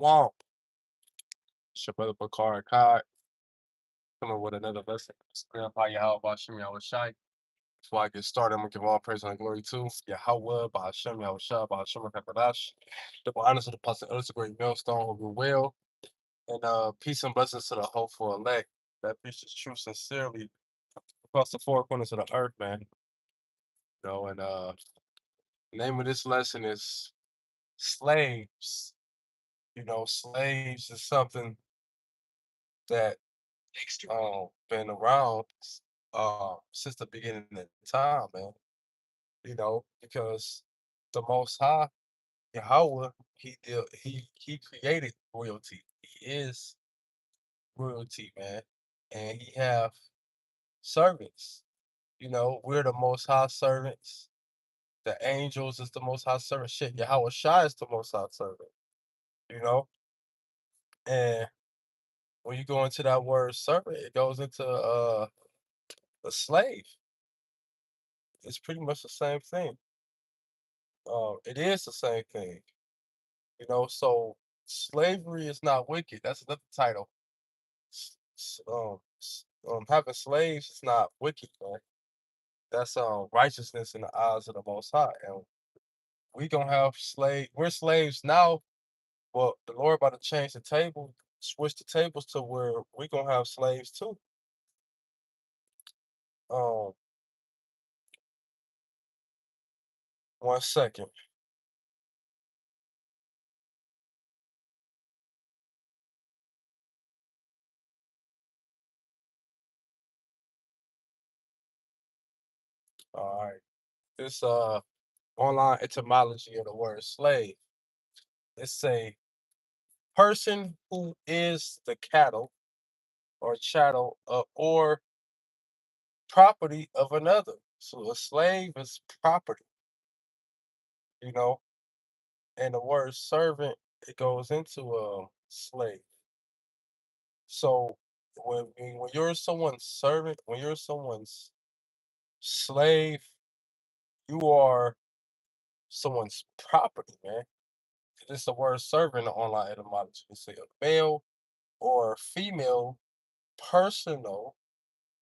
Womp. It's your brother Bakari Kai coming with another lesson. How Yahweh Hashem Yahweh Shai. Before I get started, I'm gonna give all praise and glory to Yahweh, Bahashem, Yahweh Shai, Bahashem, Hakadash. Double honors to the Apostle Ellis, a great millstone over well. And peace and blessings to the hopeful elect that preaches truth sincerely across the four corners of the earth, man. And the name of this lesson is slaves. Slaves is something that been around since the beginning of time, man. Because the Most High Yahweh, he created royalty. He is royalty, man, and he have servants. We're the Most High servants. The angels is the Most High servant. Shit, Yahweh Shai is the Most High servant. You know, and when you go into that word servant, it goes into a slave. It's pretty much the same thing. It is the same thing. So slavery is not wicked. That's another title. Having slaves is not wicked, man. That's righteousness in the eyes of the Most High, and we gonna have slave. We're slaves now, but the Lord about to change the table, switch the tables to where we gonna have slaves too. Um, 1 second. All right. This online etymology of the word slave. It's a person who is the cattle or chattel or property of another. So a slave is property, you know, and the word servant it goes into a slave. So when you're someone's servant, when you're someone's slave, you are someone's property, man. It's the word servant in the online etymology. You say a male or female personal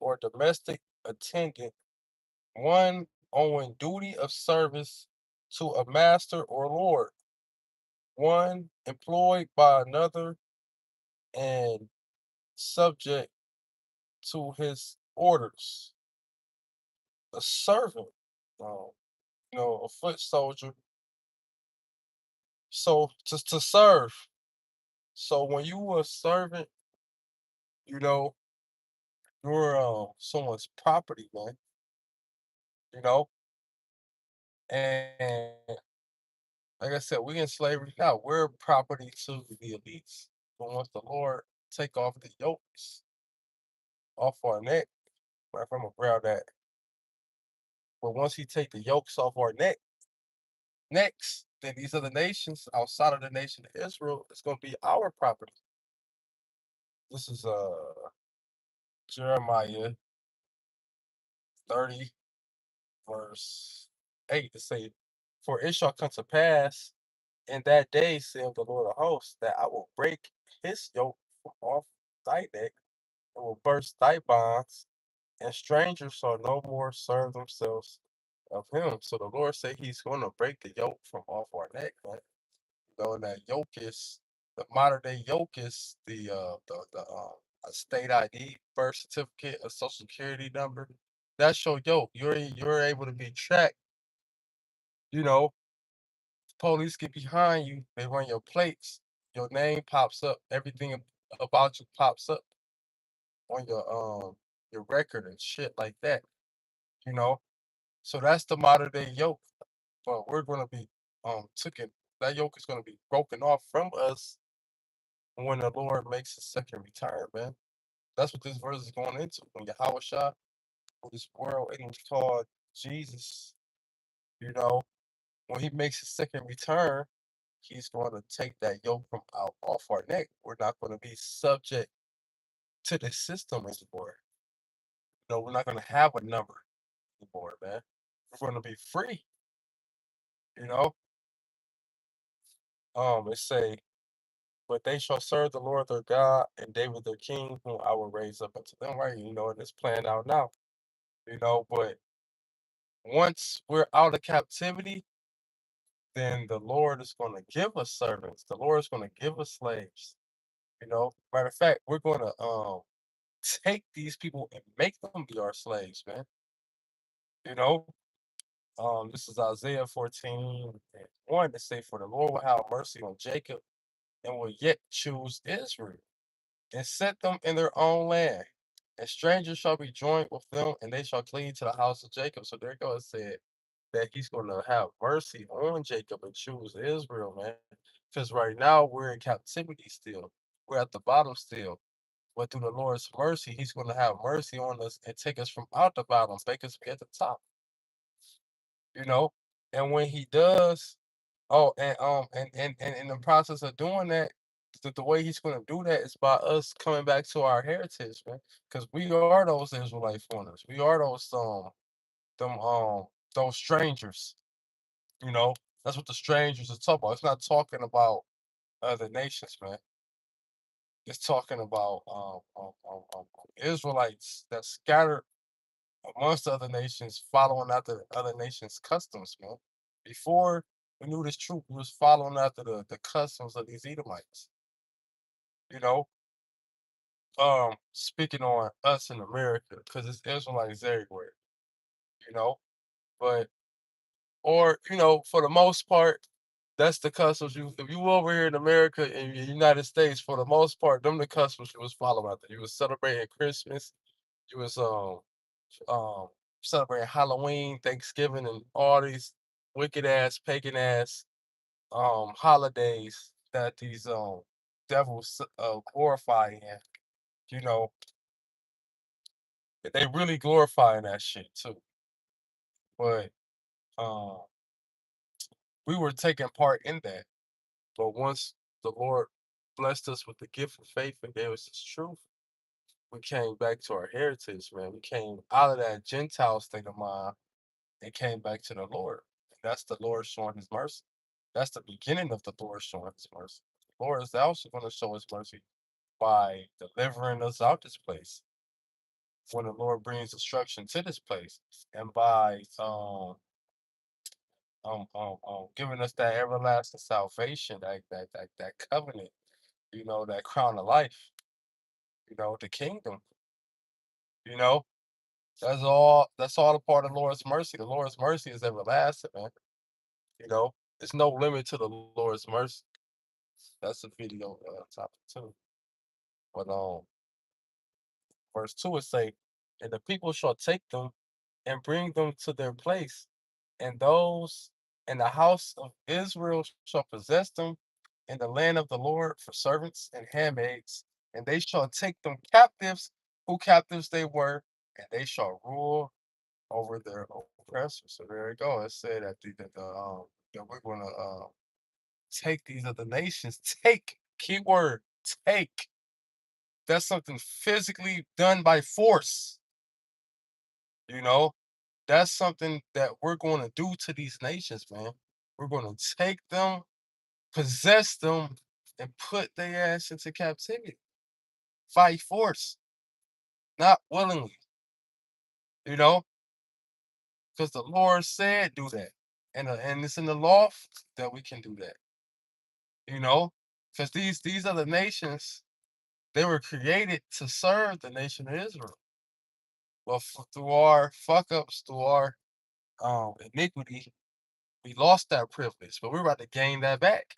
or domestic attendant, one owing duty of service to a master or lord, one employed by another and subject to his orders. A servant, um, a foot soldier. So to serve. So when you a servant, you know, you're someone's property, man. You know, and like I said, we in slavery now. We're property to the elites. But once the Lord take off the yokes off our neck, right, I'm gonna grab that. But once he take the yokes off our necks, then these other nations outside of the nation of Israel, it's gonna be our property. This is Jeremiah 30, verse 8 to say, for it shall come to pass in that day, saith the Lord of hosts, that I will break his yoke from off thy neck and will burst thy bonds, and strangers shall no more serve themselves of him. So the Lord said he's going to break the yoke from off our neck, right? And that yoke is the modern day yoke is the a state ID, birth certificate, a social security number. That's your yoke. You're able to be tracked. You know, police get behind you. They run your plates. Your name pops up. Everything about you pops up on your record and shit like that. You know, so that's the modern day yoke. But we're gonna be taken. That yoke is gonna be broken off from us when the Lord makes his second return, man. That's what this verse is going into. When Yahweh Shah, who this world ain't called Jesus, you know, when he makes his second return, he's going to take that yoke from out off our neck. We're not going to be subject to the system anymore. No, we're not going to have a number anymore, man. We're going to be free, you know. It say but they shall serve the Lord their God and David their king, whom I will raise up unto them. Right, and it's playing out now. But once we're out of captivity, then the Lord is going to give us servants. The Lord is going to give us slaves. Matter of fact, we're going to take these people and make them be our slaves, man. You know, this is Isaiah 14:1 to say, "For the Lord will have mercy on Jacob and will yet choose Israel and set them in their own land. And strangers shall be joined with them, and they shall cleave to the house of Jacob." So there God said that He's going to have mercy on Jacob and choose Israel, man. Because right now we're in captivity still. We're at the bottom still. But through the Lord's mercy, He's going to have mercy on us and take us from out the bottom, make us be at the top. You know, and when He does, and in the process of doing that, the way He's going to do that is by us coming back to our heritage, man. Because we are those Israelite foreigners. We are them those strangers. You know, that's what the strangers is talking about. It's not talking about other nations, man. It's talking about Israelites that scattered amongst other nations, following after other nations' customs, man. Before we knew this truth, we was following after the customs of these Edomites. You know, speaking on us in America, because it's Israelites everywhere. You know, but for the most part, that's the customs you. If you over here in America in the United States, for the most part, them the customs you was following after. You was celebrating Christmas. You was um, celebrating Halloween, Thanksgiving, and all these wicked ass, pagan ass holidays that these devils glorify in. You know, they really glorifying that shit too. But um, we were taking part in that. But once the Lord blessed us with the gift of faith and gave us His truth, we came back to our heritage, man. We came out of that Gentile state of mind and came back to the Lord. And that's the Lord showing His mercy. That's the beginning of the Lord showing His mercy. The Lord is also going to show His mercy by delivering us out this place when the Lord brings destruction to this place, and by giving us that everlasting salvation, that covenant, that crown of life, the kingdom. You know, that's all a part of the Lord's mercy. The Lord's mercy is everlasting, man. There's no limit to the Lord's mercy. That's a video topic too. But verse 2 is say, "And the people shall take them and bring them to their place, and those in the house of Israel shall possess them in the land of the Lord for servants and handmaids, and they shall take them captives, who captives they were, and they shall rule over their oppressors." So there you go. It said that we're going to take these other nations. Take, keyword, take. That's something physically done by force. You know, that's something that we're going to do to these nations, man. We're going to take them, possess them, and put their ass into captivity by force, not willingly, you know, because the Lord said do that. And it's in the law that we can do that, you know, because these other nations, they were created to serve the nation of Israel. But through our fuck ups, through our iniquity, we lost that privilege. But we're about to gain that back,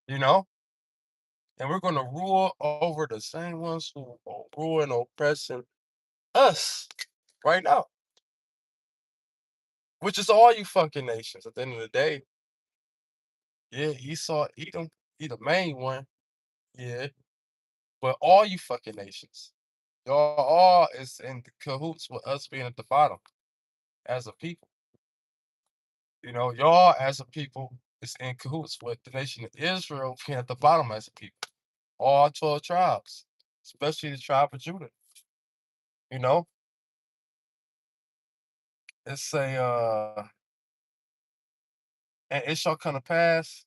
you know? And we're going to rule over the same ones who are ruling, oppressing us right now, which is all you fucking nations at the end of the day. Yeah, Esau, Edom, he the main one. Yeah, but all you fucking nations, y'all all is in cahoots with us being at the bottom as a people. Y'all as a people is in cahoots with the nation of Israel being at the bottom as a people. All 12 tribes, especially the tribe of Judah. You know, it's a and it shall come to pass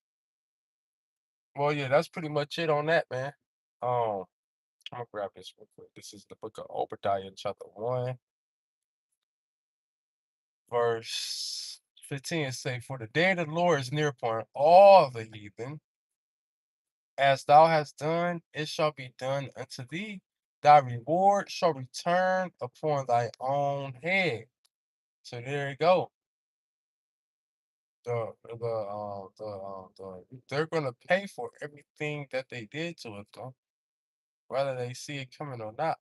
Well, yeah, that's pretty much it on that, man. Um, I'm gonna grab this real quick. This is the book of Obadiah, chapter 1, verse 15. It say, "For the day of the Lord is near upon all the heathen. As thou hast done, it shall be done unto thee. Thy reward shall return upon thy own head." So there you go. They're gonna pay for everything that they did to us, though, whether they see it coming or not.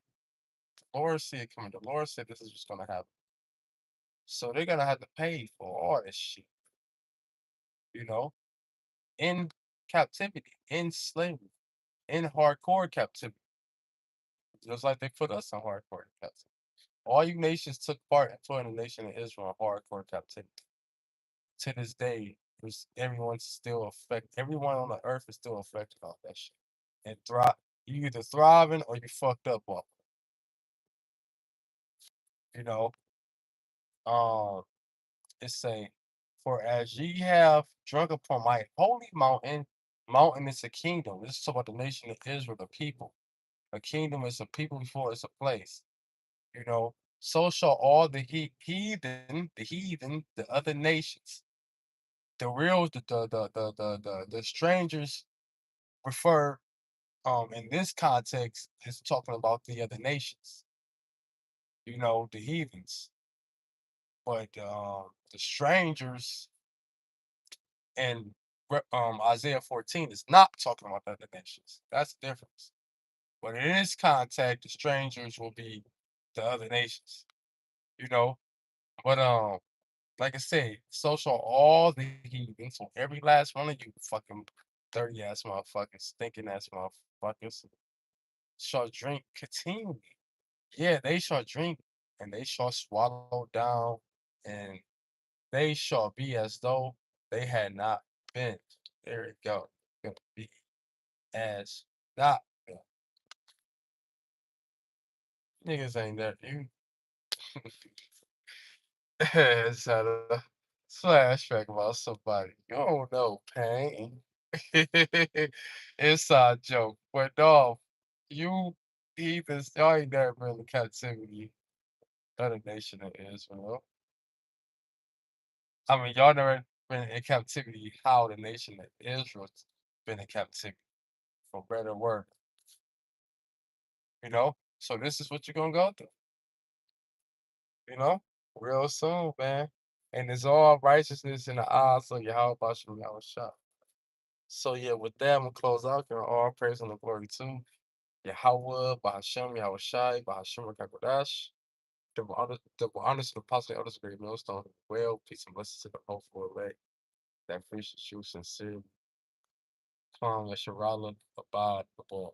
The Lord see it coming. The Lord said this is what's gonna happen. So they're gonna have to pay for all this shit, you know, in captivity, in slavery, in hardcore captivity, just like they put us in hardcore captivity. All you nations took part in putting the nation of Israel in hardcore captivity. To this day, everyone's still affected. Everyone on the earth is still affected off that shit. And thrive. You either thriving or you fucked up off. You know. Um. It say, "For as ye have drunk upon my holy mountain, mountain is a kingdom." This is about the nation of Israel, the people. A kingdom is a people before it's a place. You know. So shall all the heathen, the other nations, the real, the strangers refer in this context is talking about the other nations, the heathens. But the strangers in Isaiah 14 is not talking about the other nations. That's the difference. But in this context, the strangers will be the other nations, you know. But like I said, so shall all the heathens, so every last one of you fucking dirty ass motherfuckers, stinking ass motherfuckers, shall drink continually. Yeah, they shall drink, and they shall swallow down, and they shall be as though they had not been. There you go. Gonna be as not been. Niggas ain't that you. It's a flashback about somebody. You don't know pain. Inside joke. But no, you heathens, y'all ain't never been in captivity of the nation of Israel. I mean, y'all never been in captivity how the nation of Israel's been in captivity, for better word, you know? So this is what you're gonna go through, you know? Real soon, man. And it's all righteousness in the eyes of Yahweh Bashem Yahushua. So yeah, with that, I'm gonna close out. Giving all praise and the glory to Yahweh, Bahashem, Yahushai, Bahashem Rakakodash. Double honors to the apostle, elders, of great millstone. Well, peace and blessings to the hopeful elect. That appreciates you sincerely. Kwam Yasharala Abad Abad.